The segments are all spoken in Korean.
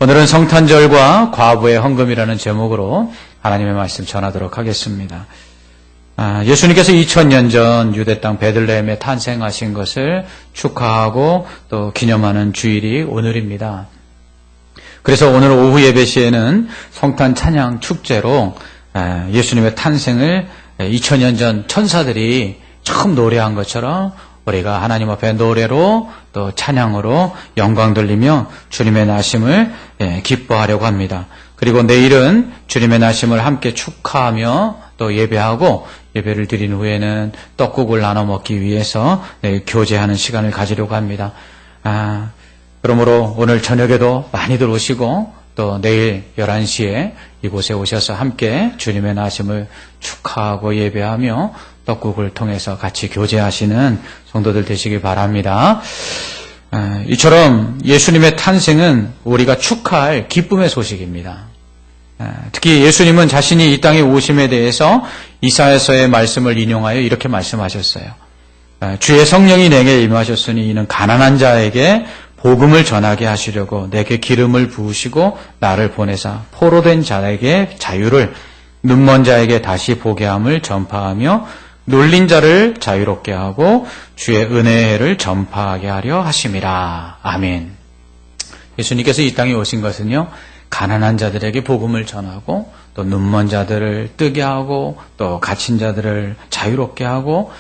오늘은 성탄절과 과부의 헌금이라는 제목으로 하나님의 말씀 전하도록 하겠습니다. 예수님께서 2000년 전 유대 땅 베들레헴에 탄생하신 것을 축하하고 또 기념하는 주일이 오늘입니다. 그래서 오늘 오후 예배 시에는 성탄 찬양 축제로 예수님의 탄생을 2000년 전 천사들이 처음 노래한 것처럼 우리가 하나님 앞에 노래로 또 찬양으로 영광 돌리며 주님의 나심을 기뻐하려고 합니다. 그리고 내일은 주님의 나심을 함께 축하하며 또 예배하고 예배를 드린 후에는 떡국을 나눠 먹기 위해서 내일 교제하는 시간을 가지려고 합니다. 그러므로 오늘 저녁에도 많이들 오시고 또 내일 11시에 이곳에 오셔서 함께 주님의 나심을 축하하고 예배하며 떡국을 통해서 같이 교제하시는 성도들 되시기 바랍니다. 이처럼 예수님의 탄생은 우리가 축하할 기쁨의 소식입니다. 특히 예수님은 자신이 이 땅에 오심에 대해서 이사야서의 말씀을 인용하여 이렇게 말씀하셨어요. 주의 성령이 내게 임하셨으니 이는 가난한 자에게 복음을 전하게 하시려고 내게 기름을 부으시고 나를 보내사 포로된 자에게 자유를, 눈먼 자에게 다시 보게 함을 전파하며 눌린 자를 자유롭게 하고 주의 은혜의 해를 전파하게 하려 하심이라. 아멘. 예수님께서 이 땅에 오신 것은요, 가난한 자들에게 복음을 전하고 또 눈먼 자들을 뜨게 하고 또 갇힌 자들을 자유롭게 하고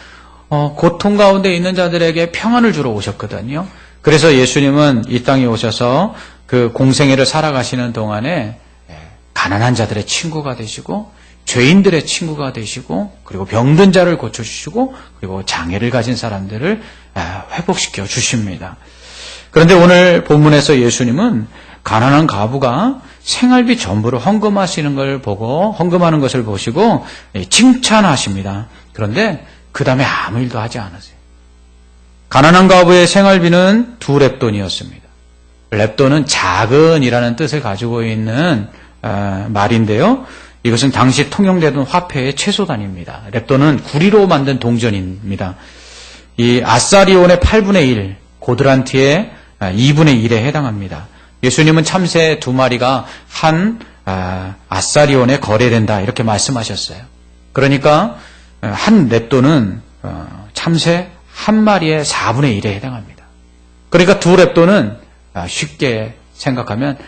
고통 가운데 있는 자들에게 평안을 주러 오셨거든요. 그래서 예수님은 이 땅에 오셔서 그 공생애를 살아가시는 동안에 가난한 자들의 친구가 되시고 죄인들의 친구가 되시고 그리고 병든 자를 고쳐주시고 그리고 장애를 가진 사람들을 회복시켜 주십니다. 그런데 오늘 본문에서 예수님은 가난한 과부가 생활비 전부를 헌금하시는 걸 보고 헌금하는 것을 보시고 칭찬하십니다. 그런데 그 다음에 아무 일도 하지 않으세요. 가난한 과부의 생활비는 2렙돈이었습니다. 렙돈은 작은이라는 뜻을 가지고 있는 말인데요. 이것은 당시 통용되던 화폐의 최소 단위입니다. 렙돈은 구리로 만든 동전입니다. 이 아사리온의 8분의 1, 고드란트의 2분의 1에 해당합니다. 예수님은 참새 2마리가 한 아사리온에 거래된다 이렇게 말씀하셨어요. 그러니까 한 렙돈은 참새 1마리의 4분의 1에 해당합니다. 그러니까 2렙돈은 쉽게 생각하면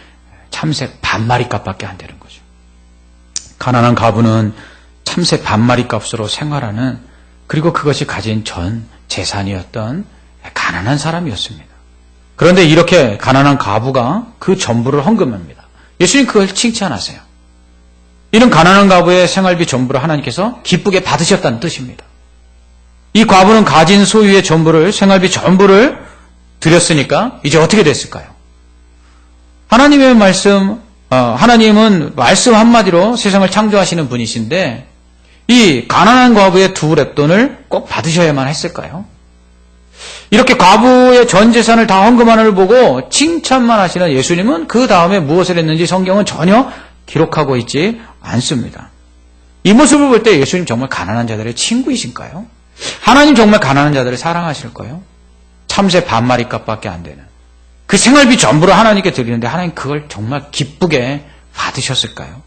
참새 반마리 값밖에 안 되는 거죠. 가난한 과부는 참새 반마리 값으로 생활하는, 그리고 그것이 가진 전 재산이었던 가난한 사람이었습니다. 그런데 이렇게 가난한 과부가 그 전부를 헌금합니다. 예수님 그걸 칭찬하세요. 이런 가난한 과부의 생활비 전부를 하나님께서 기쁘게 받으셨다는 뜻입니다. 이 과부는 가진 소유의 전부를, 생활비 전부를 드렸으니까 이제 어떻게 됐을까요? 하나님의 말씀, 하나님은 말씀 한마디로 세상을 창조하시는 분이신데 이 가난한 과부의 2렙돈을 꼭 받으셔야만 했을까요? 이렇게 과부의 전 재산을 다 헌금하는 걸 보고 칭찬만 하시는 예수님은 그 다음에 무엇을 했는지 성경은 전혀 기록하고 있지 않습니다. 이 모습을 볼 때 예수님 정말 가난한 자들의 친구이신가요? 하나님 정말 가난한 자들을 사랑하실까요? 참새 반마리 값밖에 안 되는 그 생활비 전부를 하나님께 드리는데 하나님 그걸 정말 기쁘게 받으셨을까요?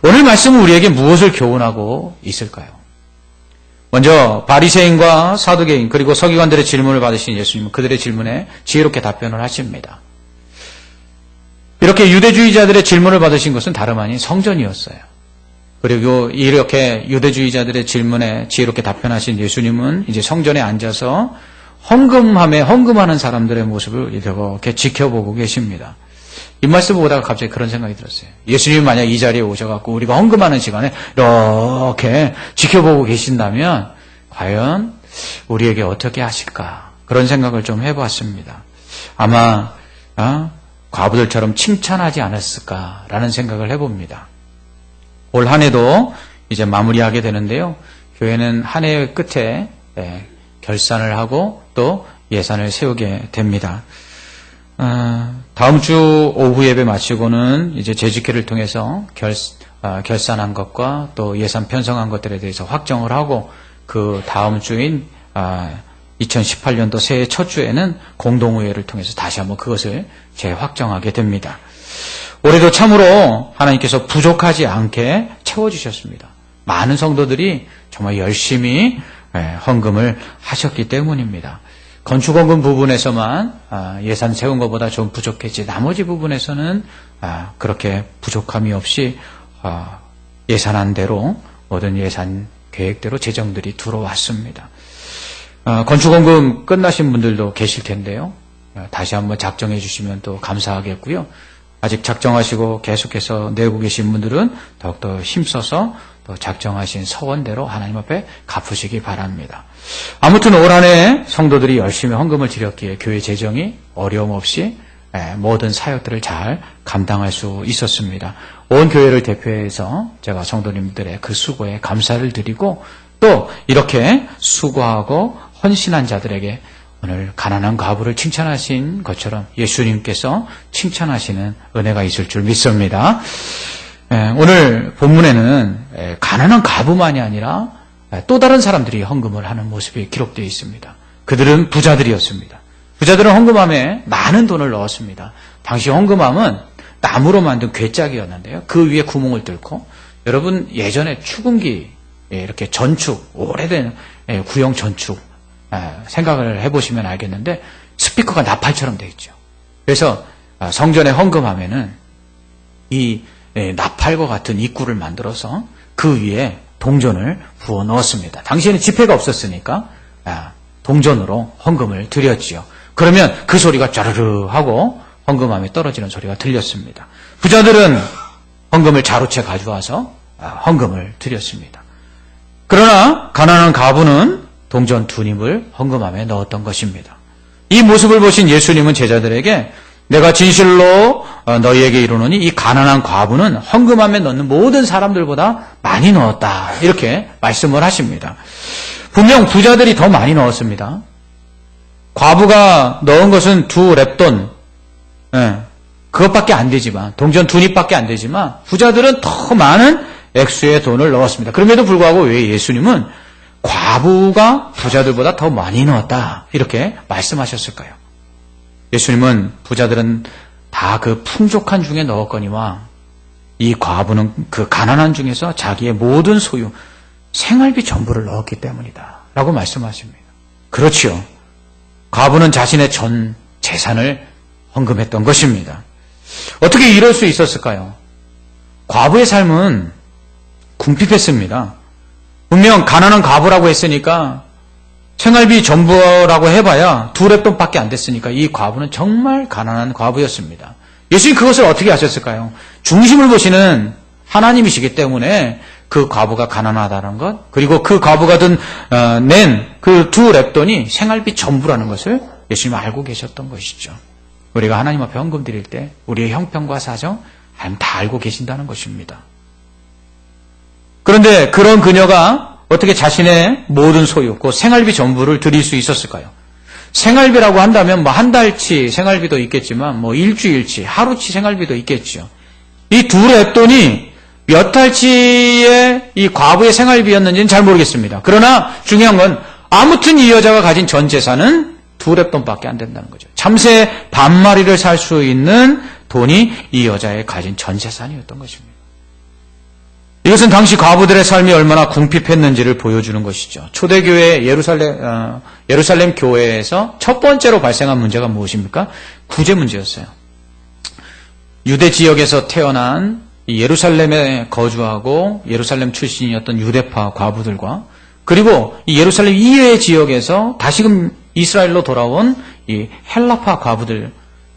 오늘 말씀은 우리에게 무엇을 교훈하고 있을까요? 먼저 바리새인과 사두개인 그리고 서기관들의 질문을 받으신 예수님은 그들의 질문에 지혜롭게 답변을 하십니다. 이렇게 유대주의자들의 질문을 받으신 것은 다름 아닌 성전이었어요. 그리고 이렇게 유대주의자들의 질문에 지혜롭게 답변하신 예수님은 이제 성전에 앉아서 헌금하는 사람들의 모습을 이렇게 지켜보고 계십니다. 이 말씀을 보다가 갑자기 그런 생각이 들었어요. 예수님이 만약 이 자리에 오셔갖고 우리가 헌금하는 시간에 이렇게 지켜보고 계신다면 과연 우리에게 어떻게 하실까? 그런 생각을 좀 해보았습니다. 아마 과부들처럼 칭찬하지 않았을까라는 생각을 해봅니다. 올 한 해도 이제 마무리하게 되는데요. 교회는 한 해의 끝에 결산을 하고 또 예산을 세우게 됩니다. 다음 주 오후 예배 마치고는 이제 재직회를 통해서 결산한 것과 또 예산 편성한 것들에 대해서 확정을 하고 그 다음 주인 2018년도 새해 첫 주에는 공동의회를 통해서 다시 한번 그것을 재확정하게 됩니다. 올해도 참으로 하나님께서 부족하지 않게 채워주셨습니다. 많은 성도들이 정말 열심히 헌금을 하셨기 때문입니다. 건축헌금 부분에서만 예산 세운 것보다 좀 부족했지 나머지 부분에서는 그렇게 부족함이 없이 예산한 대로 모든 예산 계획대로 재정들이 들어왔습니다. 건축헌금 끝나신 분들도 계실 텐데요. 다시 한번 작정해 주시면 또 감사하겠고요. 아직 작정하시고 계속해서 내고 계신 분들은 더욱더 힘써서 또 작정하신 서원대로 하나님 앞에 갚으시기 바랍니다. 아무튼 올 한 해 성도들이 열심히 헌금을 드렸기에 교회 재정이 어려움 없이 모든 사역들을 잘 감당할 수 있었습니다. 온 교회를 대표해서 제가 성도님들의 그 수고에 감사를 드리고 또 이렇게 수고하고 헌신한 자들에게 오늘 가난한 과부를 칭찬하신 것처럼 예수님께서 칭찬하시는 은혜가 있을 줄 믿습니다. 오늘 본문에는 가난한 과부만이 아니라 또 다른 사람들이 헌금을 하는 모습이 기록되어 있습니다. 그들은 부자들이었습니다. 부자들은 헌금함에 많은 돈을 넣었습니다. 당시 헌금함은 나무로 만든 궤짝이었는데요. 그 위에 구멍을 뚫고 여러분 예전에 추궁기 이렇게 전축 오래된 구형 전축 생각을 해보시면 알겠는데 스피커가 나팔처럼 되어 있죠. 그래서 성전에 헌금하면은 이 나팔과 같은 입구를 만들어서 그 위에 동전을 부어 넣었습니다. 당시에는 지폐가 없었으니까 동전으로 헌금을 드렸지요. 그러면 그 소리가 짜르르 하고 헌금함에 떨어지는 소리가 들렸습니다. 부자들은 헌금을 자루채 가져와서 헌금을 드렸습니다. 그러나 가난한 과부는 동전 2닙을 헌금함에 넣었던 것입니다. 이 모습을 보신 예수님은 제자들에게 내가 진실로 너희에게 이르노니 이 가난한 과부는 헌금함에 넣는 모든 사람들보다 많이 넣었다. 이렇게 말씀을 하십니다. 분명 부자들이 더 많이 넣었습니다. 과부가 넣은 것은 2렙돈, 그것밖에 안 되지만, 동전 2닙밖에 안 되지만 부자들은 더 많은 액수의 돈을 넣었습니다. 그럼에도 불구하고 왜 예수님은 과부가 부자들보다 더 많이 넣었다 이렇게 말씀하셨을까요? 예수님은 부자들은 다 그 풍족한 중에 넣었거니와 이 과부는 그 가난한 중에서 자기의 모든 소유, 생활비 전부를 넣었기 때문이다 라고 말씀하십니다. 그렇지요. 과부는 자신의 전 재산을 헌금했던 것입니다. 어떻게 이럴 수 있었을까요? 과부의 삶은 궁핍했습니다. 분명 가난한 과부라고 했으니까 생활비 전부라고 해봐야 2렙돈밖에 안 됐으니까 이 과부는 정말 가난한 과부였습니다. 예수님 그것을 어떻게 하셨을까요? 중심을 보시는 하나님이시기 때문에 그 과부가 가난하다는 것, 그리고 그 과부가 낸 그 2렙돈이 생활비 전부라는 것을 예수님 알고 계셨던 것이죠. 우리가 하나님 앞에 헌금 드릴 때 우리의 형편과 사정 하나님 다 알고 계신다는 것입니다. 그런데 그런 그녀가 어떻게 자신의 모든 소유, 그 생활비 전부를 드릴 수 있었을까요? 생활비라고 한다면 뭐 한 달치 생활비도 있겠지만 뭐 일주일치, 하루치 생활비도 있겠죠. 이 2렙돈이 몇 달치의 이 과부의 생활비였는지는 잘 모르겠습니다. 그러나 중요한 건 아무튼 이 여자가 가진 전 재산은 2렙돈밖에 안 된다는 거죠. 참새 반마리를 살 수 있는 돈이 이 여자의 가진 전 재산이었던 것입니다. 이것은 당시 과부들의 삶이 얼마나 궁핍했는지를 보여주는 것이죠. 초대교회 예루살렘 교회에서 첫 번째로 발생한 문제가 무엇입니까? 구제 문제였어요. 유대 지역에서 태어난 예루살렘에 거주하고 예루살렘 출신이었던 유대파 과부들과 그리고 이 예루살렘 이외의 지역에서 다시금 이스라엘로 돌아온 이 헬라파 과부들,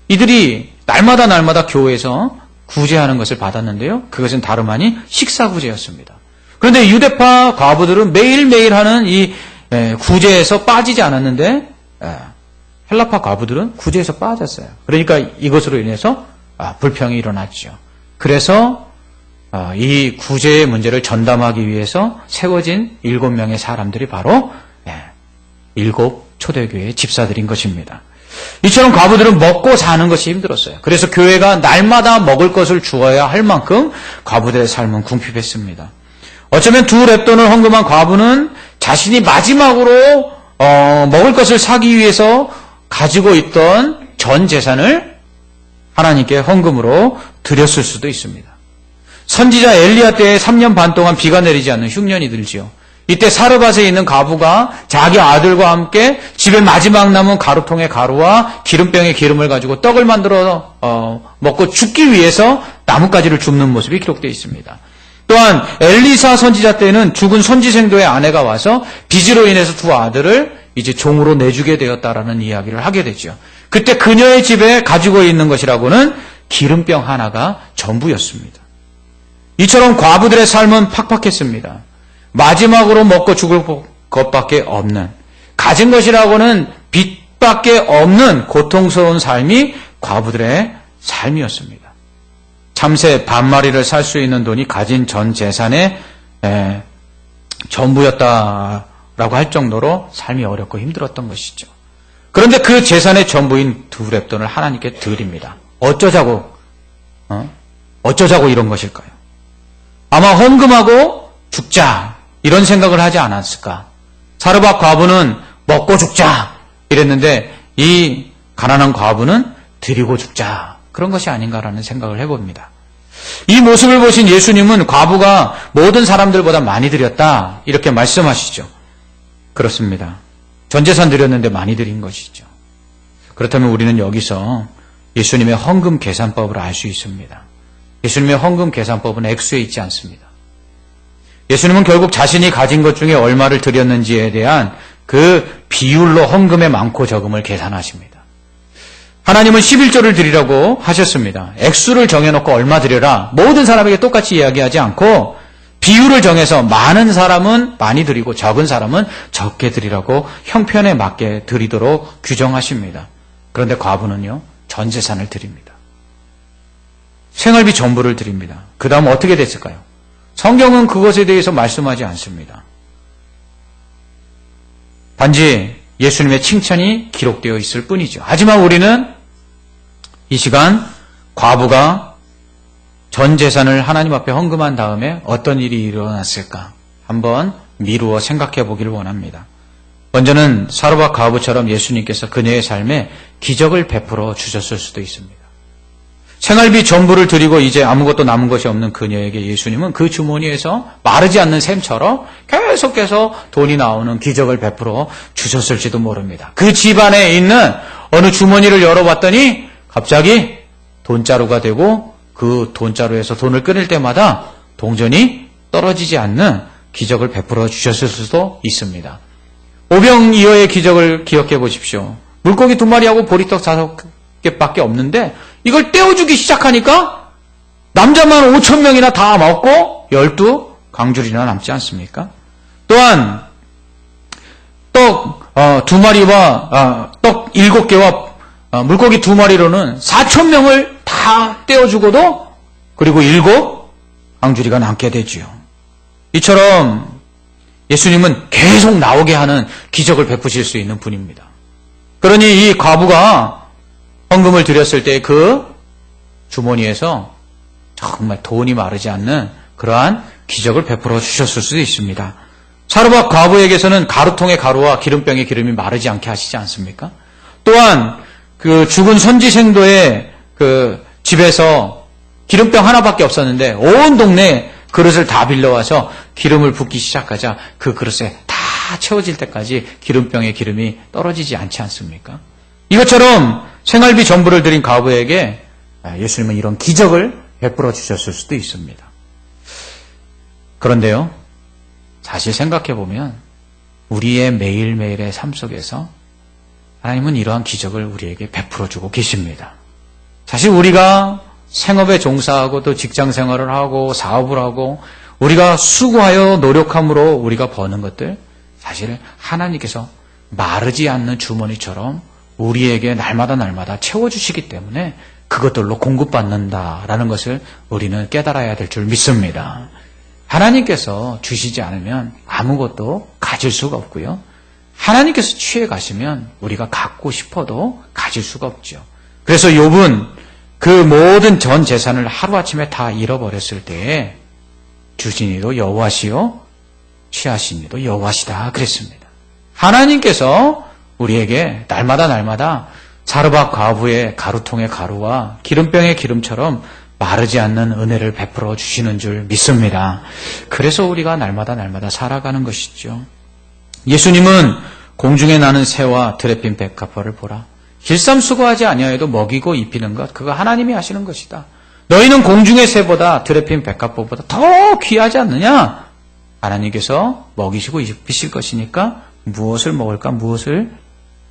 이들이 날마다 교회에서 구제하는 것을 받았는데요. 그것은 다름 아닌 식사구제였습니다. 그런데 유대파 과부들은 매일매일 하는 이 구제에서 빠지지 않았는데 헬라파 과부들은 구제에서 빠졌어요. 그러니까 이것으로 인해서 불평이 일어났죠. 그래서 이 구제의 문제를 전담하기 위해서 세워진 7명의 사람들이 바로 7 초대교회의 집사들인 것입니다. 이처럼 과부들은 먹고 사는 것이 힘들었어요. 그래서 교회가 날마다 먹을 것을 주어야 할 만큼 과부들의 삶은 궁핍했습니다. 어쩌면 2렙돈을 헌금한 과부는 자신이 마지막으로 먹을 것을 사기 위해서 가지고 있던 전 재산을 하나님께 헌금으로 드렸을 수도 있습니다. 선지자 엘리야 때에 3년 반 동안 비가 내리지 않는 흉년이 들지요. 이때 사르밧에 있는 과부가 자기 아들과 함께 집에 마지막 남은 가루통의 가루와 기름병의 기름을 가지고 떡을 만들어 먹고 죽기 위해서 나뭇가지를 줍는 모습이 기록되어 있습니다. 또한 엘리사 선지자 때는 죽은 선지생도의 아내가 와서 빚으로 인해서 두 아들을 이제 종으로 내주게 되었다라는 이야기를 하게 되죠. 그때 그녀의 집에 가지고 있는 것이라고는 기름병 하나가 전부였습니다. 이처럼 과부들의 삶은 팍팍했습니다. 마지막으로 먹고 죽을 것밖에 없는, 가진 것이라고는 빚밖에 없는 고통스러운 삶이 과부들의 삶이었습니다. 참새 반마리를 살 수 있는 돈이 가진 전 재산의 전부였다라고 할 정도로 삶이 어렵고 힘들었던 것이죠. 그런데 그 재산의 전부인 두 렙돈을 하나님께 드립니다. 어쩌자고 이런 것일까요? 아마 헌금하고 죽자 이런 생각을 하지 않았을까? 사르밧 과부는 먹고 죽자 이랬는데 이 가난한 과부는 드리고 죽자, 그런 것이 아닌가라는 생각을 해봅니다. 이 모습을 보신 예수님은 과부가 모든 사람들보다 많이 드렸다 이렇게 말씀하시죠. 그렇습니다. 전 재산 드렸는데 많이 드린 것이죠. 그렇다면 우리는 여기서 예수님의 헌금 계산법을 알 수 있습니다. 예수님의 헌금 계산법은 액수에 있지 않습니다. 예수님은 결국 자신이 가진 것 중에 얼마를 드렸는지에 대한 그 비율로 헌금의 많고 적음을 계산하십니다. 하나님은 11조를 드리라고 하셨습니다. 액수를 정해놓고 얼마 드려라, 모든 사람에게 똑같이 이야기하지 않고 비율을 정해서 많은 사람은 많이 드리고 적은 사람은 적게 드리라고 형편에 맞게 드리도록 규정하십니다. 그런데 과부는요, 전 재산을 드립니다. 생활비 전부를 드립니다. 그 다음 어떻게 됐을까요? 성경은 그것에 대해서 말씀하지 않습니다. 단지 예수님의 칭찬이 기록되어 있을 뿐이죠. 하지만 우리는 이 시간 과부가 전 재산을 하나님 앞에 헌금한 다음에 어떤 일이 일어났을까 한번 미루어 생각해 보기를 원합니다. 먼저는 사르밧 과부처럼 예수님께서 그녀의 삶에 기적을 베풀어 주셨을 수도 있습니다. 생활비 전부를 드리고 이제 아무것도 남은 것이 없는 그녀에게 예수님은 그 주머니에서 마르지 않는 샘처럼 계속해서 돈이 나오는 기적을 베풀어 주셨을지도 모릅니다. 그 집안에 있는 어느 주머니를 열어봤더니 갑자기 돈자루가 되고 그 돈자루에서 돈을 끊을 때마다 동전이 떨어지지 않는 기적을 베풀어 주셨을 수도 있습니다. 오병이어의 기적을 기억해 보십시오. 물고기 2마리하고 보리떡 5개밖에 없는데 이걸 떼어주기 시작하니까 남자만 5,000명이나 다 먹고 12강줄이나 남지 않습니까? 또한 떡 2마리와 떡 7개와 물고기 2마리로는 4,000명을 다 떼어주고도 그리고 7강줄이가 남게 되지요. 이처럼 예수님은 계속 나오게 하는 기적을 베푸실 수 있는 분입니다. 그러니 이 과부가 헌금을 드렸을 때 그 주머니에서 정말 돈이 마르지 않는 그러한 기적을 베풀어 주셨을 수도 있습니다. 사르밧 과부에게서는 가루통의 가루와 기름병의 기름이 마르지 않게 하시지 않습니까? 또한 그 죽은 선지생도의 그 집에서 기름병 하나밖에 없었는데 온 동네 그릇을 다 빌려와서 기름을 붓기 시작하자 그 그릇에 다 채워질 때까지 기름병의 기름이 떨어지지 않지 않습니까? 이것처럼 생활비 전부를 드린 과부에게 예수님은 이런 기적을 베풀어 주셨을 수도 있습니다. 그런데요, 사실 생각해보면 우리의 매일매일의 삶 속에서 하나님은 이러한 기적을 우리에게 베풀어 주고 계십니다. 사실 우리가 생업에 종사하고 또 직장 생활을 하고 사업을 하고 우리가 수고하여 노력함으로 우리가 버는 것들, 사실 하나님께서 마르지 않는 주머니처럼 우리에게 날마다 채워주시기 때문에 그것들로 공급받는다라는 것을 우리는 깨달아야 될 줄 믿습니다. 하나님께서 주시지 않으면 아무것도 가질 수가 없고요. 하나님께서 취해 가시면 우리가 갖고 싶어도 가질 수가 없죠. 그래서 욥은 그 모든 전 재산을 하루아침에 다 잃어버렸을 때에 주신 이도 여호와시요 취하신 이도 여호와시다 그랬습니다. 하나님께서 우리에게 날마다 사르밧 과부의 가루통의 가루와 기름병의 기름처럼 마르지 않는 은혜를 베풀어 주시는 줄 믿습니다. 그래서 우리가 날마다 살아가는 것이죠. 예수님은 공중에 나는 새와 들에 핀 백합화를 보라. 길쌈 수고하지 아니하여도 먹이고 입히는 것, 그거 하나님이 하시는 것이다. 너희는 공중의 새보다 들에 핀 백합화보다 더 귀하지 않느냐? 하나님께서 먹이시고 입히실 것이니까 무엇을 먹을까, 무엇을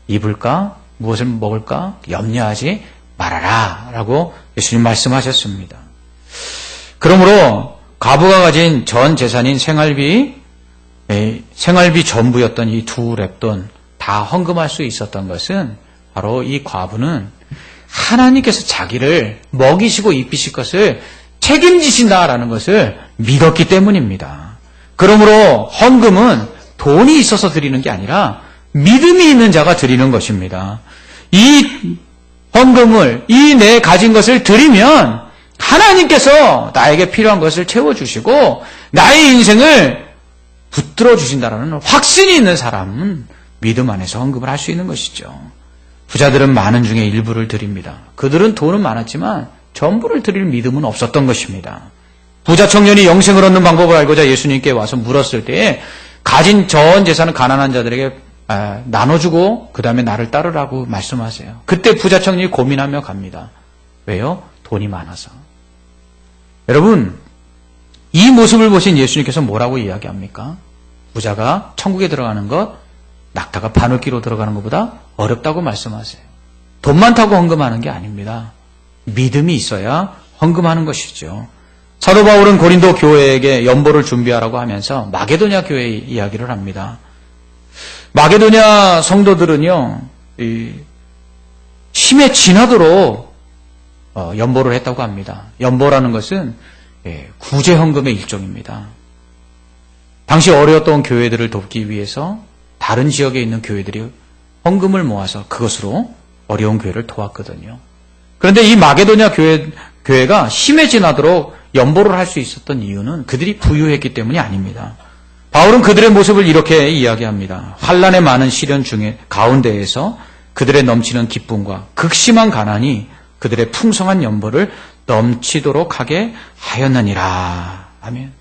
입을까, 무엇을 먹을까 염려하지 말아라 라고 예수님 말씀하셨습니다. 그러므로 과부가 가진 전 재산인 생활비 전부였던 이 두 렙돈 다 헌금할 수 있었던 것은 바로 이 과부는 하나님께서 자기를 먹이시고 입히실 것을 책임지신다라는 것을 믿었기 때문입니다. 그러므로 헌금은 돈이 있어서 드리는 게 아니라 믿음이 있는 자가 드리는 것입니다. 이 헌금을, 이 내 가진 것을 드리면 하나님께서 나에게 필요한 것을 채워주시고 나의 인생을 붙들어 주신다라는 확신이 있는 사람은 믿음 안에서 헌금을 할 수 있는 것이죠. 부자들은 많은 중에 일부를 드립니다. 그들은 돈은 많았지만 전부를 드릴 믿음은 없었던 것입니다. 부자 청년이 영생을 얻는 방법을 알고자 예수님께 와서 물었을 때에 가진 전 재산을 가난한 자들에게 나눠주고 그 다음에 나를 따르라고 말씀하세요. 그때 부자 청년이 고민하며 갑니다. 왜요? 돈이 많아서. 여러분, 이 모습을 보신 예수님께서 뭐라고 이야기합니까? 부자가 천국에 들어가는 것, 낙타가 바늘귀로 들어가는 것보다 어렵다고 말씀하세요. 돈 많다고 헌금하는 게 아닙니다. 믿음이 있어야 헌금하는 것이죠. 사도 바울은 고린도 교회에게 연보를 준비하라고 하면서 마게도냐 교회 이야기를 합니다. 마게도냐 성도들은요, 힘에 지나도록 연보를 했다고 합니다. 연보라는 것은 구제 헌금의 일종입니다. 당시 어려웠던 교회들을 돕기 위해서 다른 지역에 있는 교회들이 헌금을 모아서 그것으로 어려운 교회를 도왔거든요. 그런데 이 마게도냐 교회가 힘에 지나도록 연보를 할 수 있었던 이유는 그들이 부유했기 때문이 아닙니다. 바울은 그들의 모습을 이렇게 이야기합니다. 환난의 많은 시련 중에 가운데에서 그들의 넘치는 기쁨과 극심한 가난이 그들의 풍성한 연보를 넘치도록 하게 하였느니라. 아멘.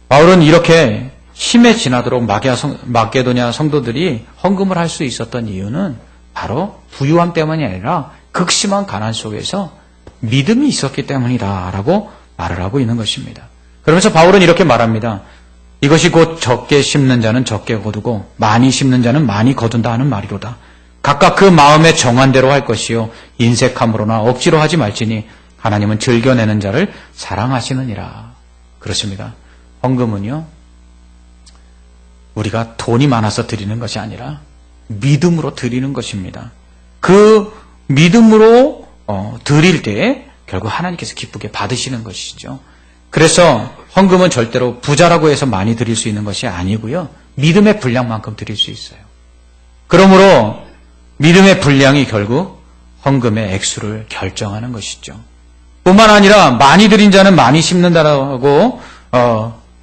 바울은 이렇게 힘에 지나도록 마게도냐 성도들이 헌금을 할 수 있었던 이유는 바로 부유함 때문이 아니라 극심한 가난 속에서 믿음이 있었기 때문이다라고 말을 하고 있는 것입니다. 그러면서 바울은 이렇게 말합니다. 이것이 곧 적게 심는 자는 적게 거두고 많이 심는 자는 많이 거둔다 하는 말이로다. 각각 그 마음에 정한 대로 할 것이요 인색함으로나 억지로 하지 말지니 하나님은 즐겨내는 자를 사랑하시느니라. 그렇습니다. 헌금은요, 우리가 돈이 많아서 드리는 것이 아니라 믿음으로 드리는 것입니다. 그 믿음으로 드릴 때에 결국 하나님께서 기쁘게 받으시는 것이죠. 그래서 헌금은 절대로 부자라고 해서 많이 드릴 수 있는 것이 아니고요. 믿음의 분량만큼 드릴 수 있어요. 그러므로 믿음의 분량이 결국 헌금의 액수를 결정하는 것이죠. 뿐만 아니라 많이 드린 자는 많이 심는다라고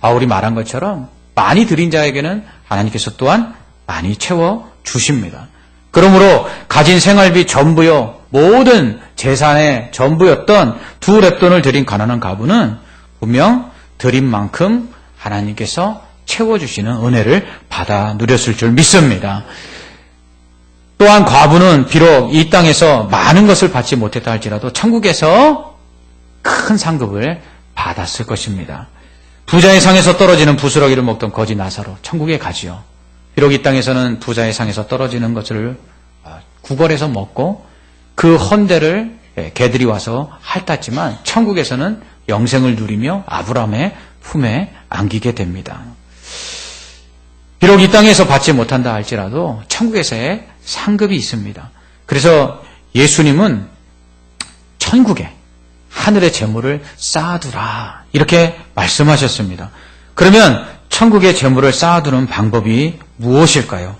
바울이 말한 것처럼 많이 드린 자에게는 하나님께서 또한 많이 채워 주십니다. 그러므로 가진 생활비 전부요, 모든 재산의 전부였던 두 렙돈을 드린 가난한 과부는 분명 드린 만큼 하나님께서 채워주시는 은혜를 받아 누렸을 줄 믿습니다. 또한 과부는 비록 이 땅에서 많은 것을 받지 못했다 할지라도 천국에서 큰 상급을 받았을 것입니다. 부자의 상에서 떨어지는 부스러기를 먹던 거지 나사로 천국에 가지요. 비록 이 땅에서는 부자의 상에서 떨어지는 것을 구걸해서 먹고 그 헌대를 개들이 와서 핥았지만 천국에서는 영생을 누리며 아브라함의 품에 안기게 됩니다. 비록 이 땅에서 받지 못한다 할지라도 천국에서의 상급이 있습니다. 그래서 예수님은 천국에 하늘의 재물을 쌓아두라 이렇게 말씀하셨습니다. 그러면 천국의 재물을 쌓아두는 방법이 무엇일까요?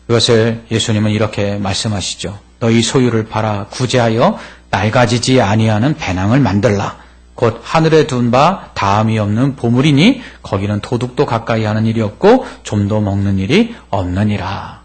그것을 예수님은 이렇게 말씀하시죠. 너희 소유를 팔아 구제하여 낡아지지 아니하는 배낭을 만들라. 곧 하늘에 둔 바 다함이 없는 보물이니 거기는 도둑도 가까이 하는 일이 없고 좀도 먹는 일이 없느니라.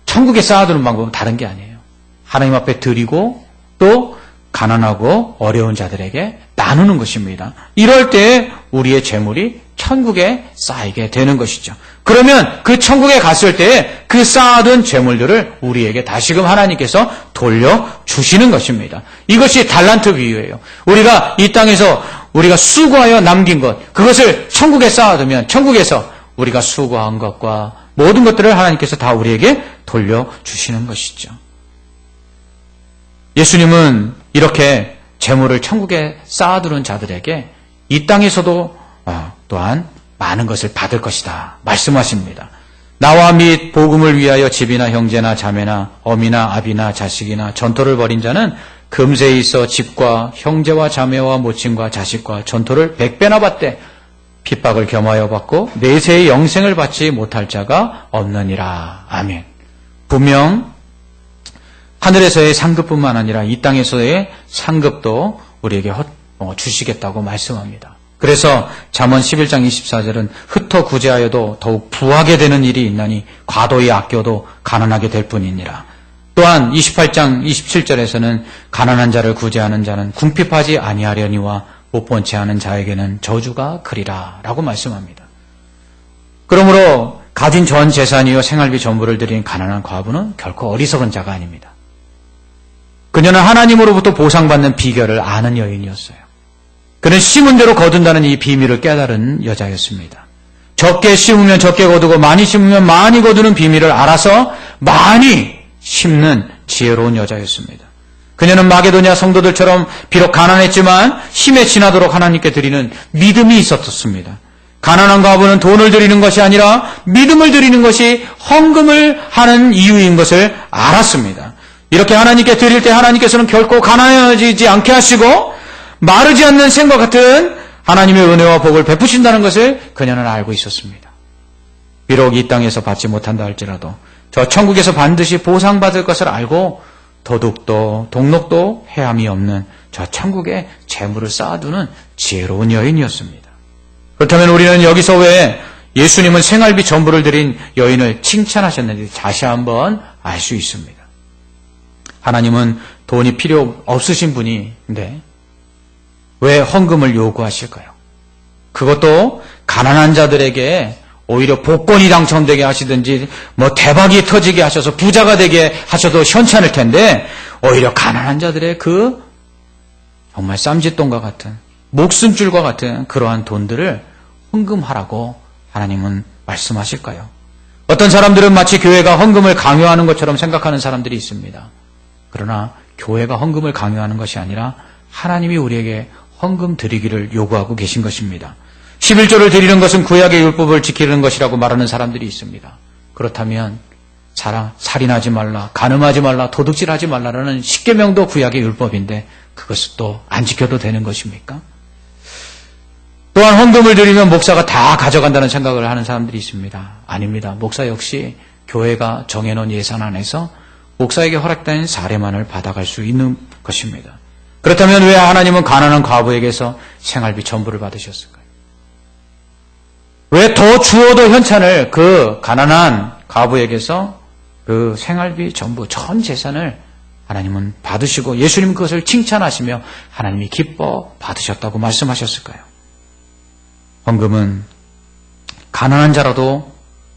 천국에 쌓아두는 방법은 다른 게 아니에요. 하나님 앞에 드리고 또 가난하고 어려운 자들에게 나누는 것입니다. 이럴 때 우리의 재물이 천국에 쌓이게 되는 것이죠. 그러면 그 천국에 갔을 때 그 쌓아둔 재물들을 우리에게 다시금 하나님께서 돌려주시는 것입니다. 이것이 달란트 비유예요. 우리가 이 땅에서 우리가 수고하여 남긴 것, 그것을 천국에 쌓아두면 천국에서 우리가 수고한 것과 모든 것들을 하나님께서 다 우리에게 돌려주시는 것이죠. 예수님은 이렇게 재물을 천국에 쌓아두는 자들에게 이 땅에서도 또한 많은 것을 받을 것이다 말씀하십니다. 나와 및 복음을 위하여 집이나 형제나 자매나 어미나 아비나 자식이나 전토를 벌인 자는 금세에 있어 집과 형제와 자매와 모친과 자식과 전토를 100배나 받되 핍박을 겸하여 받고 내세의 영생을 받지 못할 자가 없느니라. 아멘. 분명 하늘에서의 상급뿐만 아니라 이 땅에서의 상급도 우리에게 주시겠다고 말씀합니다. 그래서 잠언 11장 24절은 흩어 구제하여도 더욱 부하게 되는 일이 있나니 과도히 아껴도 가난하게 될 뿐이니라. 또한 28장 27절에서는 가난한 자를 구제하는 자는 궁핍하지 아니하려니와 못 본 채 하는 자에게는 저주가 크리라 라고 말씀합니다. 그러므로 가진 전 재산이요 생활비 전부를 드린 가난한 과부는 결코 어리석은 자가 아닙니다. 그녀는 하나님으로부터 보상받는 비결을 아는 여인이었어요. 그는 심은 대로 거둔다는 이 비밀을 깨달은 여자였습니다. 적게 심으면 적게 거두고 많이 심으면 많이 거두는 비밀을 알아서 많이 심는 지혜로운 여자였습니다. 그녀는 마게도냐 성도들처럼 비록 가난했지만 힘에 지나도록 하나님께 드리는 믿음이 있었습니다. 가난한 과부는 돈을 드리는 것이 아니라 믿음을 드리는 것이 헌금을 하는 이유인 것을 알았습니다. 이렇게 하나님께 드릴 때 하나님께서는 결코 가난해지지 않게 하시고 마르지 않는 샘과 같은 하나님의 은혜와 복을 베푸신다는 것을 그녀는 알고 있었습니다. 비록 이 땅에서 받지 못한다 할지라도 저 천국에서 반드시 보상받을 것을 알고 도둑도 동록도 해함이 없는 저 천국에 재물을 쌓아두는 지혜로운 여인이었습니다. 그렇다면 우리는 여기서 왜 예수님은 생활비 전부를 드린 여인을 칭찬하셨는지 다시 한번 알 수 있습니다. 하나님은 돈이 필요 없으신 분인데 왜 헌금을 요구하실까요? 그것도 가난한 자들에게 오히려 복권이 당첨되게 하시든지 대박이 터지게 하셔서 부자가 되게 하셔도 현찮을 텐데 오히려 가난한 자들의 그 정말 쌈짓돈과 같은 목숨줄과 같은 그러한 돈들을 헌금하라고 하나님은 말씀하실까요? 어떤 사람들은 마치 교회가 헌금을 강요하는 것처럼 생각하는 사람들이 있습니다. 그러나 교회가 헌금을 강요하는 것이 아니라 하나님이 우리에게 헌금 드리기를 요구하고 계신 것입니다. 11조를 드리는 것은 구약의 율법을 지키는 것이라고 말하는 사람들이 있습니다. 그렇다면 살인하지 말라, 간음하지 말라, 도둑질하지 말라라는 10계명도 구약의 율법인데 그것을 또 안 지켜도 되는 것입니까? 또한 헌금을 드리면 목사가 다 가져간다는 생각을 하는 사람들이 있습니다. 아닙니다. 목사 역시 교회가 정해놓은 예산 안에서 목사에게 허락된 사례만을 받아갈 수 있는 것입니다. 그렇다면 왜 하나님은 가난한 과부에게서 생활비 전부를 받으셨을까요? 왜 더 주어도 현찬을 그 가난한 과부에게서 그 생활비 전부 전 재산을 하나님은 받으시고 예수님 그것을 칭찬하시며 하나님이 기뻐 받으셨다고 말씀하셨을까요? 헌금은 가난한 자라도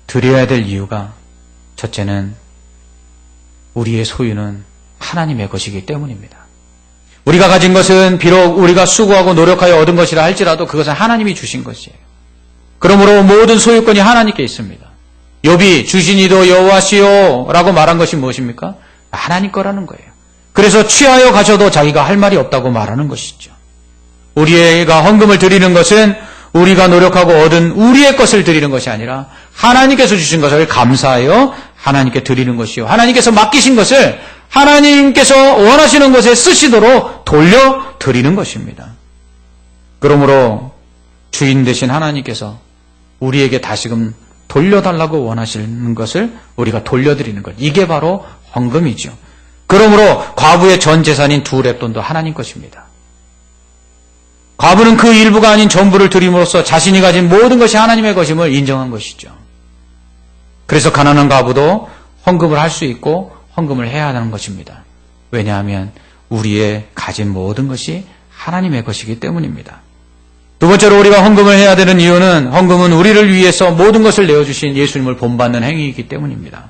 드려야 될 이유가 첫째는 우리의 소유는 하나님의 것이기 때문입니다. 우리가 가진 것은 비록 우리가 수고하고 노력하여 얻은 것이라 할지라도 그것은 하나님이 주신 것이에요. 그러므로 모든 소유권이 하나님께 있습니다. 욥이 주신이도 여호와시요 라고 말한 것이 무엇입니까? 하나님 거라는 거예요. 그래서 취하여 가셔도 자기가 할 말이 없다고 말하는 것이죠. 우리가 헌금을 드리는 것은 우리가 노력하고 얻은 우리의 것을 드리는 것이 아니라 하나님께서 주신 것을 감사하여 하나님께 드리는 것이요. 하나님께서 맡기신 것을 하나님께서 원하시는 것에 쓰시도록 돌려드리는 것입니다. 그러므로 주인 되신 하나님께서 우리에게 다시금 돌려달라고 원하시는 것을 우리가 돌려드리는 것. 이게 바로 헌금이죠. 그러므로 과부의 전 재산인 2렙돈도 하나님 것입니다. 과부는 그 일부가 아닌 전부를 드림으로써 자신이 가진 모든 것이 하나님의 것임을 인정한 것이죠. 그래서 가난한 과부도 헌금을 할 수 있고 헌금을 해야 하는 것입니다. 왜냐하면 우리의 가진 모든 것이 하나님의 것이기 때문입니다. 두 번째로 우리가 헌금을 해야 되는 이유는 헌금은 우리를 위해서 모든 것을 내어주신 예수님을 본받는 행위이기 때문입니다.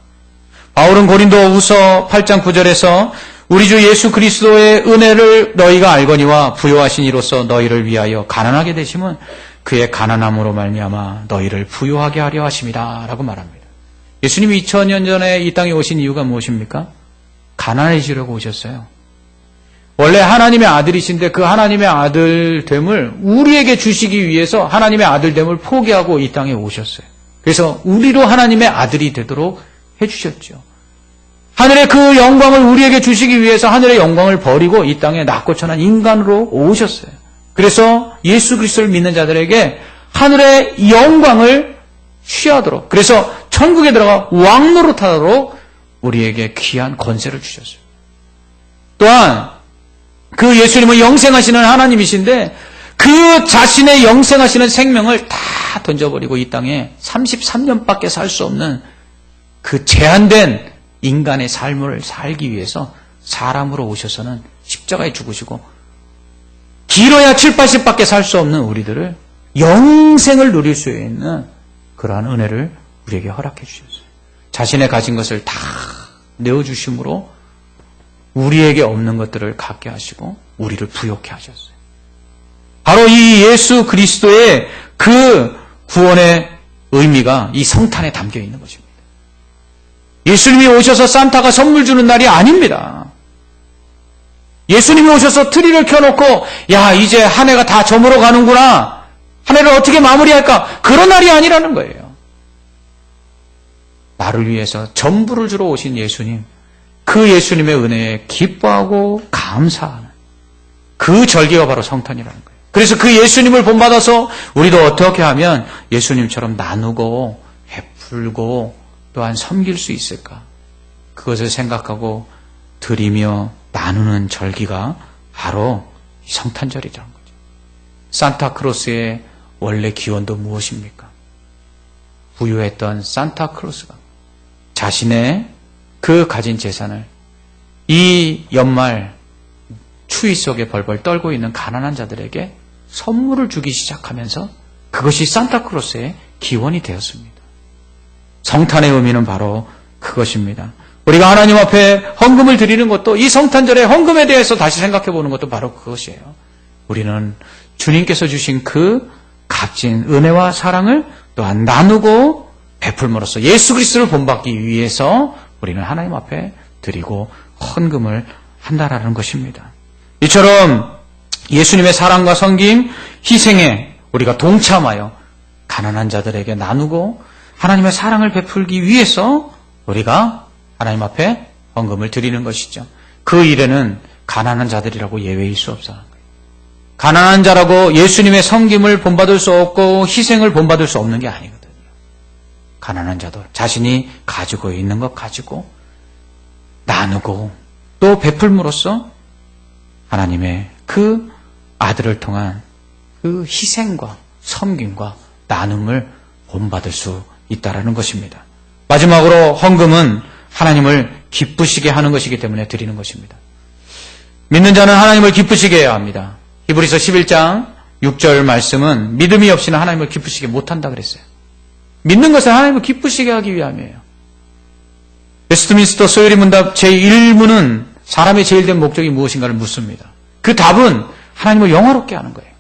바울은 고린도후서 8장 9절에서 우리 주 예수 그리스도의 은혜를 너희가 알거니와 부요하신 이로써 너희를 위하여 가난하게 되심은 그의 가난함으로 말미암아 너희를 부요하게 하려 하심이다 라고 말합니다. 예수님이 2000년 전에 이 땅에 오신 이유가 무엇입니까? 가난해지려고 오셨어요. 원래 하나님의 아들이신데 그 하나님의 아들됨을 우리에게 주시기 위해서 하나님의 아들됨을 포기하고 이 땅에 오셨어요. 그래서 우리로 하나님의 아들이 되도록 해주셨죠. 하늘의 그 영광을 우리에게 주시기 위해서 하늘의 영광을 버리고 이 땅에 낮고 천한 인간으로 오셨어요. 그래서 예수 그리스도를 믿는 자들에게 하늘의 영광을 취하도록, 그래서 천국에 들어가 왕노릇하도록 우리에게 귀한 권세를 주셨어요. 또한 그 예수님은 영생하시는 하나님이신데 그 자신의 영생하시는 생명을 다 던져버리고 이 땅에 33년밖에 살 수 없는 그 제한된 인간의 삶을 살기 위해서 사람으로 오셔서는 십자가에 죽으시고 길어야 7, 80밖에 살 수 없는 우리들을 영생을 누릴 수 있는 그러한 은혜를 우리에게 허락해 주셨어요. 자신의 가진 것을 다 내어주심으로 우리에게 없는 것들을 갖게 하시고 우리를 부욕해 하셨어요. 바로 이 예수 그리스도의 그 구원의 의미가 이 성탄에 담겨 있는 것입니다. 예수님이 오셔서 산타가 선물 주는 날이 아닙니다. 예수님이 오셔서 트리를 켜놓고 야 이제 한 해가 다 저물어 가는구나, 한 해를 어떻게 마무리할까, 그런 날이 아니라는 거예요. 나를 위해서 전부를 주러 오신 예수님, 그 예수님의 은혜에 기뻐하고 감사하는 그 절기가 바로 성탄이라는 거예요. 그래서 그 예수님을 본받아서 우리도 어떻게 하면 예수님처럼 나누고 베풀고 또한 섬길 수 있을까, 그것을 생각하고 드리며 나누는 절기가 바로 성탄절이라는 거죠. 산타크로스의 원래 기원도 무엇입니까? 부유했던 산타크로스가 자신의 그 가진 재산을 이 연말 추위 속에 벌벌 떨고 있는 가난한 자들에게 선물을 주기 시작하면서 그것이 산타크로스의 기원이 되었습니다. 성탄의 의미는 바로 그것입니다. 우리가 하나님 앞에 헌금을 드리는 것도 이 성탄절의 헌금에 대해서 다시 생각해 보는 것도 바로 그것이에요. 우리는 주님께서 주신 그 값진 은혜와 사랑을 또한 나누고 베풀므로써 예수 그리스도를 본받기 위해서 우리는 하나님 앞에 드리고 헌금을 한다라는 것입니다. 이처럼 예수님의 사랑과 섬김, 희생에 우리가 동참하여 가난한 자들에게 나누고 하나님의 사랑을 베풀기 위해서 우리가 하나님 앞에 헌금을 드리는 것이죠. 그 일에는 가난한 자들이라고 예외일 수 없어요. 가난한 자라고 예수님의 섬김을 본받을 수 없고 희생을 본받을 수 없는 게 아니거든요. 가난한 자도 자신이 가지고 있는 것 가지고 나누고 또 베풀므로써 하나님의 그 아들을 통한 그 희생과 섬김과 나눔을 본받을 수 있다라는 것입니다. 마지막으로 헌금은 하나님을 기쁘시게 하는 것이기 때문에 드리는 것입니다. 믿는 자는 하나님을 기쁘시게 해야 합니다. 히브리서 11장 6절 말씀은 믿음이 없이는 하나님을 기쁘시게 못한다 그랬어요. 믿는 것은 하나님을 기쁘시게 하기 위함이에요. 웨스트민스터 소요리 문답 제1문은 사람의 제일 된 목적이 무엇인가를 묻습니다. 그 답은 하나님을 영화롭게 하는 거예요.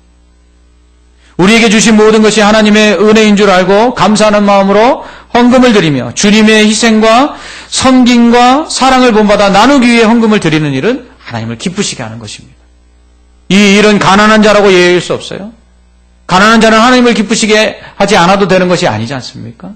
우리에게 주신 모든 것이 하나님의 은혜인 줄 알고 감사하는 마음으로 헌금을 드리며 주님의 희생과 섬김과 사랑을 본받아 나누기 위해 헌금을 드리는 일은 하나님을 기쁘시게 하는 것입니다. 이 일은 가난한 자라고 예외일 수 없어요. 가난한 자는 하나님을 기쁘시게 하지 않아도 되는 것이 아니지 않습니까?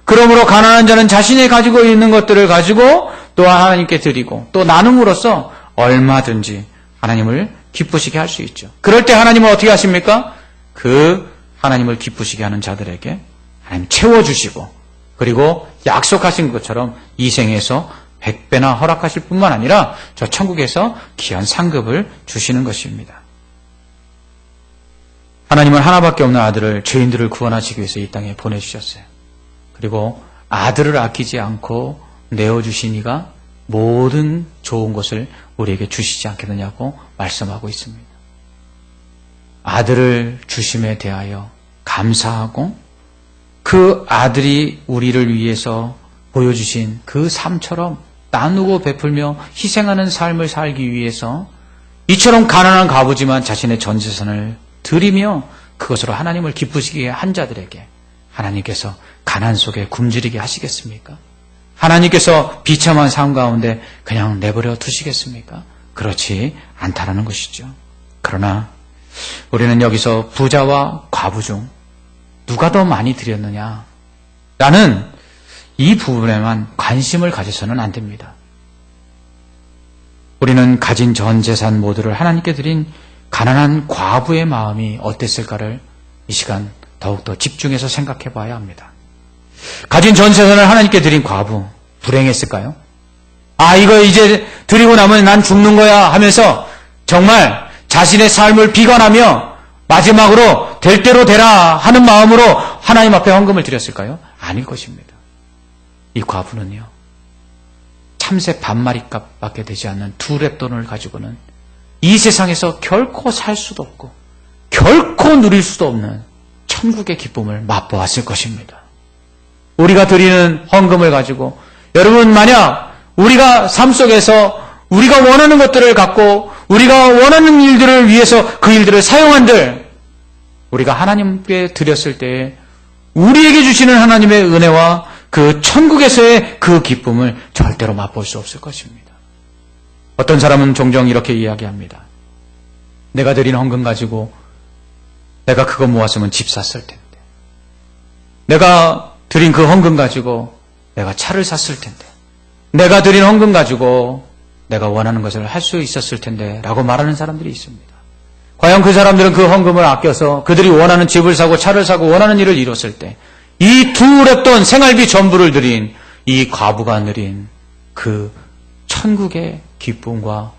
그러므로 가난한 자는 자신이 가지고 있는 것들을 가지고 또 하나님께 드리고 또 나눔으로써 얼마든지 하나님을 기쁘시게 할 수 있죠. 그럴 때 하나님은 어떻게 하십니까? 그 하나님을 기쁘시게 하는 자들에게 하나님 채워주시고 그리고 약속하신 것처럼 이 생에서 100배나 허락하실 뿐만 아니라 저 천국에서 귀한 상급을 주시는 것입니다. 하나님은 하나밖에 없는 아들을 죄인들을 구원하시기 위해서 이 땅에 보내주셨어요. 그리고 아들을 아끼지 않고 내어주신 이가 모든 좋은 것을 우리에게 주시지 않겠느냐고 말씀하고 있습니다. 아들을 주심에 대하여 감사하고 그 아들이 우리를 위해서 보여주신 그 삶처럼 나누고 베풀며 희생하는 삶을 살기 위해서 이처럼 가난한 과부지만 자신의 전 재산을 드리며 그것으로 하나님을 기쁘시게 한 자들에게 하나님께서 가난 속에 굶주리게 하시겠습니까? 하나님께서 비참한 삶 가운데 그냥 내버려 두시겠습니까? 그렇지 않다라는 것이죠. 그러나 우리는 여기서 부자와 과부 중 누가 더 많이 드렸느냐? 라는 이 부분에만 관심을 가져서는 안 됩니다. 우리는 가진 전 재산 모두를 하나님께 드린 가난한 과부의 마음이 어땠을까를 이 시간 더욱더 집중해서 생각해 봐야 합니다. 가진 전 재산을 하나님께 드린 과부, 불행했을까요? 이거 이제 드리고 나면 난 죽는 거야 하면서 정말 자신의 삶을 비관하며 마지막으로 될 대로 되라 하는 마음으로 하나님 앞에 헌금을 드렸을까요? 아닐 것입니다. 이 과부는요, 참새 반마리 값밖에 되지 않는 두 랩돈을 가지고는 이 세상에서 결코 살 수도 없고 결코 누릴 수도 없는 천국의 기쁨을 맛보았을 것입니다. 우리가 드리는 헌금을 가지고 여러분, 만약 우리가 삶 속에서 우리가 원하는 것들을 갖고 우리가 원하는 일들을 위해서 그 일들을 사용한들 우리가 하나님께 드렸을 때에 우리에게 주시는 하나님의 은혜와 그 천국에서의 그 기쁨을 절대로 맛볼 수 없을 것입니다. 어떤 사람은 종종 이렇게 이야기합니다. 내가 드린 헌금 가지고 내가 그거 모았으면 집 샀을 텐데, 내가 드린 그 헌금 가지고 내가 차를 샀을 텐데, 내가 드린 헌금 가지고 내가 원하는 것을 할 수 있었을 텐데 라고 말하는 사람들이 있습니다. 과연 그 사람들은 그 헌금을 아껴서 그들이 원하는 집을 사고 차를 사고 원하는 일을 이뤘을 때 이 두 랩돈 생활비 전부를 드린 이 과부가 누린 그 천국의 기쁨과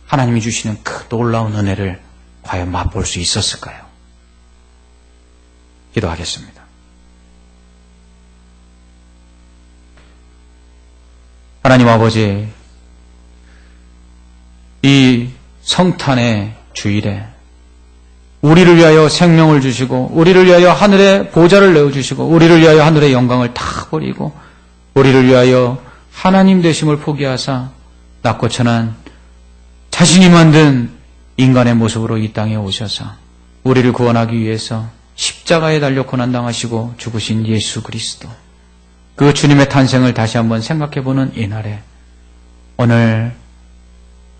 하나님이 주시는 그 놀라운 은혜를 과연 맛볼 수 있었을까요? 기도하겠습니다. 하나님 아버지, 이 성탄의 주일에 우리를 위하여 생명을 주시고 우리를 위하여 하늘의 보좌를 내어주시고 우리를 위하여 하늘의 영광을 다 버리고 우리를 위하여 하나님 되심을 포기하사 낮고 천한 자신이 만든 인간의 모습으로 이 땅에 오셔서 우리를 구원하기 위해서 십자가에 달려 고난당하시고 죽으신 예수 그리스도, 그 주님의 탄생을 다시 한번 생각해보는 이날에 오늘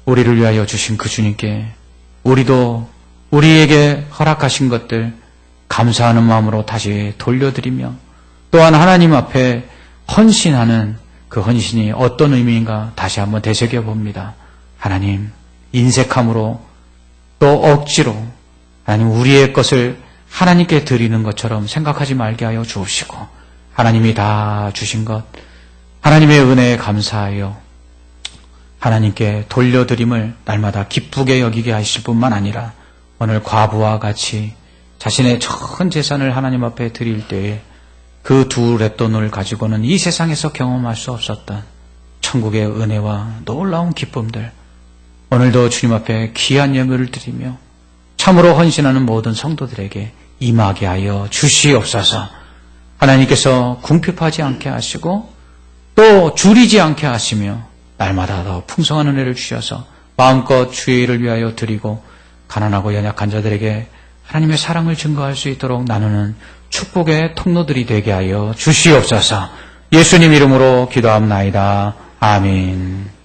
우리를 위하여 주신 그 주님께 우리도 우리에게 허락하신 것들 감사하는 마음으로 다시 돌려드리며 또한 하나님 앞에 헌신하는 그 헌신이 어떤 의미인가 다시 한번 되새겨봅니다. 하나님, 인색함으로 또 억지로 하나님 우리의 것을 하나님께 드리는 것처럼 생각하지 말게 하여 주옵시고 하나님이 다 주신 것 하나님의 은혜에 감사하여 하나님께 돌려드림을 날마다 기쁘게 여기게 하실 뿐만 아니라 오늘 과부와 같이 자신의 전 재산을 하나님 앞에 드릴 때에 그 두 랩돈을 가지고는 이 세상에서 경험할 수 없었던 천국의 은혜와 놀라운 기쁨들 오늘도 주님 앞에 귀한 예물을 드리며 참으로 헌신하는 모든 성도들에게 임하게 하여 주시옵소서. 하나님께서 궁핍하지 않게 하시고 또 줄이지 않게 하시며 날마다 더 풍성한 은혜를 주셔서 마음껏 주의 일을 위하여 드리고 가난하고 연약한 자들에게 하나님의 사랑을 증거할 수 있도록 나누는 축복의 통로들이 되게 하여 주시옵소서. 예수님 이름으로 기도합나이다. 아멘.